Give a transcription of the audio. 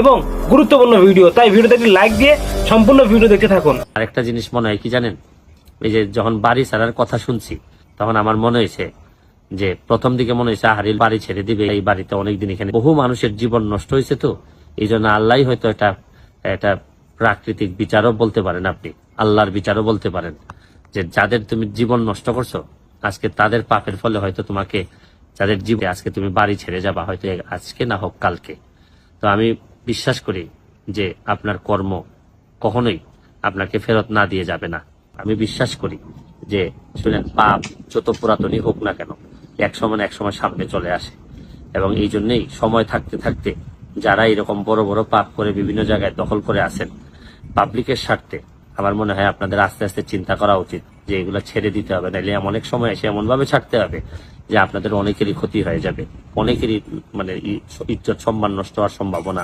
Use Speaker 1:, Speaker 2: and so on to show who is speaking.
Speaker 1: এবং গুরুত্বপূর্ণ ভিডিও, তাই ভিডিওতে একটি লাইক দিয়ে সম্পূর্ণ ভিডিও দেখতে থাকুন।
Speaker 2: আরেকটা জিনিস মনে হয় কি জানেন, এই যে যখন বাড়ি ছাড়ার কথা শুনছি তখন আমার মনে হয়েছে যে প্রথম দিকে মনে হয়েছে হারিল বাড়ি ছেড়ে দিবে, এই বাড়িতে অনেকদিন এখানে বহু মানুষের জীবন নষ্ট হয়েছে, তো এই জন্য আল্লাহ হয়তো এটা প্রাকৃতিক বিচারও বলতে পারেন, আপনি আল্লাহর বিচারও বলতে পারেন, যে যাদের তুমি জীবন নষ্ট করছো আজকে তাদের পাপের ফলে হয়তো তোমাকে যাদের জীবনে আজকে তুমি বাড়ি ছেড়ে যাবা, হয়তো আজকে না হোক কালকে। তো আমি বিশ্বাস করি যে আপনার কর্ম কখনোই আপনাকে ফেরত না দিয়ে যাবে না। আমি বিশ্বাস করি যে শুনেন, পাপ যত পুরাতনই হোক না কেন এক সময় সামনে চলে আসে, এবং এই জন্যই সময় থাকতে থাকতে যারা এরকম বড় বড় পাপ করে বিভিন্ন জায়গায় দখল করে আছেন পাবলিকের স্বার্থে, আমার মনে হয় আপনাদের আস্তে আস্তে চিন্তা করা উচিত যে এগুলো ছেড়ে দিতে হবে, নাইলে এমন এক সময় এসে এমন ভাবে ছাড়তে হবে যে আপনাদের অনেকেরই ক্ষতি হয়ে যাবে, অনেকেরই মানে ইজ্জত সম্মান নষ্ট হওয়ার সম্ভাবনা।